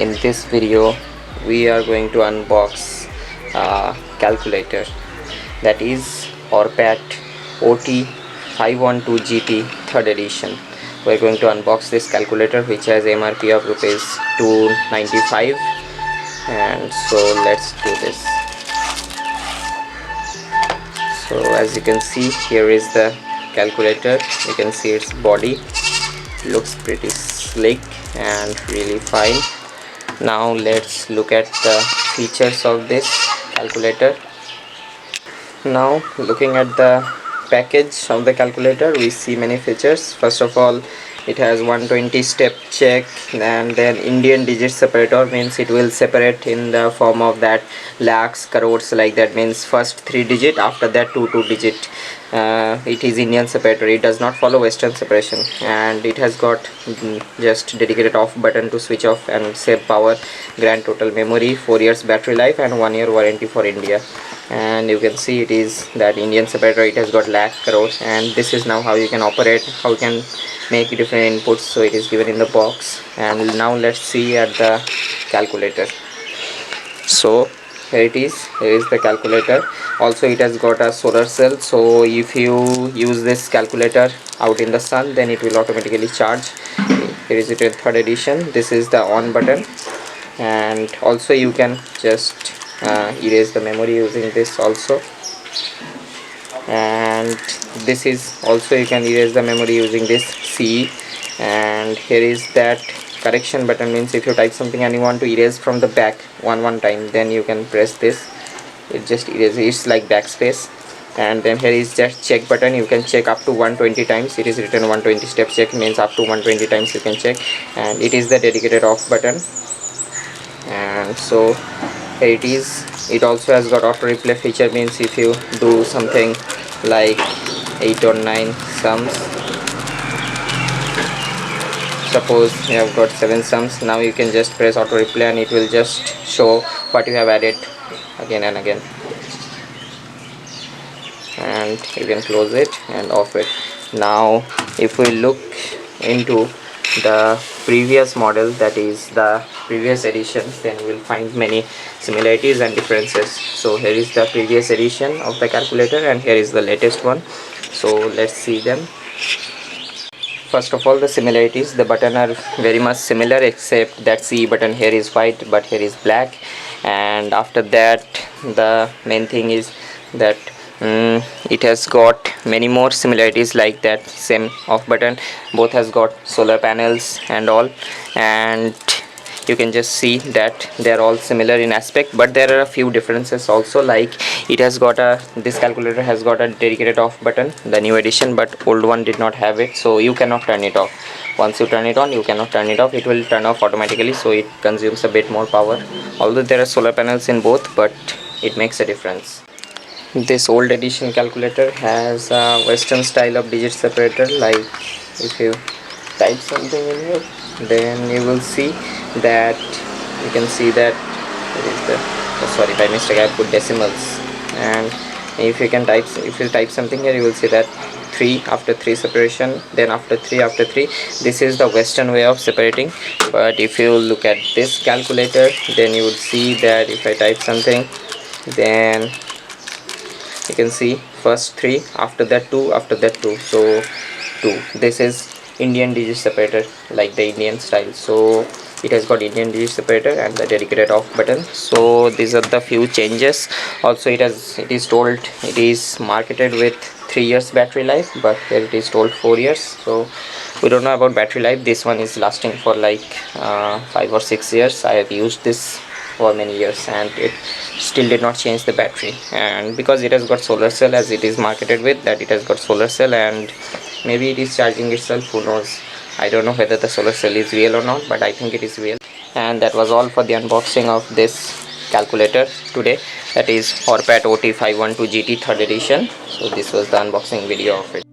In this video we are going to unbox a calculator, that is Orpat OT-512 GT 3rd edition. We are going to unbox this calculator, which has MRP of rupees 295, and so let's do this. So as you can see, here is the calculator. You can see its body looks pretty slick and really fine. Now let's look at the features of this calculator. Now looking at the package of the calculator, we see many features. First of all, it has 120 step check, and then Indian digit separator, means it will separate in the form of that lakhs, crores, like that, means first 3 digit, after that 2 digit. It is Indian separator. It does not follow Western separation, and it has got just dedicated off button to switch off and save power. Grand total memory, 4 years battery life, and 1 year warranty for India. And you can see it is that Indian separator. It has got lakh, crores, and this is now how you can operate, how you can make different inputs. So it is given in the box. And now let's see at the calculator. So here it is. Here is the calculator. Also it has got a solar cell, so if you use this calculator out in the sun, then it will automatically charge. Here is it in 3rd edition. This is the on button, and also you can just erase the memory using this also. And this is also, you can erase the memory using this C. And here is that correction button, means if you type something and you want to erase from the back one time, then you can press this. It just erases. It's like backspace. And then here is just check button. You can check up to 120 times. It is written 120 step check, means up to 120 times you can check. And it is the dedicated off button. And so here it is. It also has got auto replay feature, means if you do something like 8 or 9 sums, suppose you have got 7 sums, now you can just press auto replay and it will just show what you have added again and again. And you can close it and off it. Now if we look into the previous model, that is the previous edition, then we will find many similarities and differences. So here is the previous edition of the calculator, and here is the latest one. So let's see them. First of all, the similarities. The buttons are very much similar, except that C button here is white but here is black. And after that, the main thing is that it has got many more similarities, like that same off button, both has got solar panels and all. And you can just see that they are all similar in aspect, but there are a few differences also, like it has got this calculator has got a dedicated off button, the new edition, but old one did not have it. So you cannot turn it off. Once you turn it on, you cannot turn it off. It will turn off automatically, so it consumes a bit more power. Although there are solar panels in both, but it makes a difference. This old edition calculator has a Western style of digit separator. Like if you type something in here, then you will see that, you can see that it is the, oh sorry, by mistake I put decimals. And if you type something here, you will see that 3 after 3 separation, then after 3 after 3. This is the Western way of separating. But if you look at this calculator, then you would see that if I type something, then you can see first 3, after that 2, after that 2. So 2. This is Indian digit separator, like the Indian style. So it has got Indian digit separator and the dedicated off button. So these are the few changes. Also it is told it is marketed with 3 years battery life, but here it is told 4 years. So we don't know about battery life. This one is lasting for like 5 or 6 years. I have used this for many years and it still did not change the battery. And because it has got solar cell, as it is marketed with that, it has got solar cell, and maybe it is charging itself, who knows. I don't know whether the solar cell is real or not, but I think it is real. And that was all for the unboxing of this calculator today, that is Orpat OT-512 GT 3rd edition. So this was the unboxing video of it.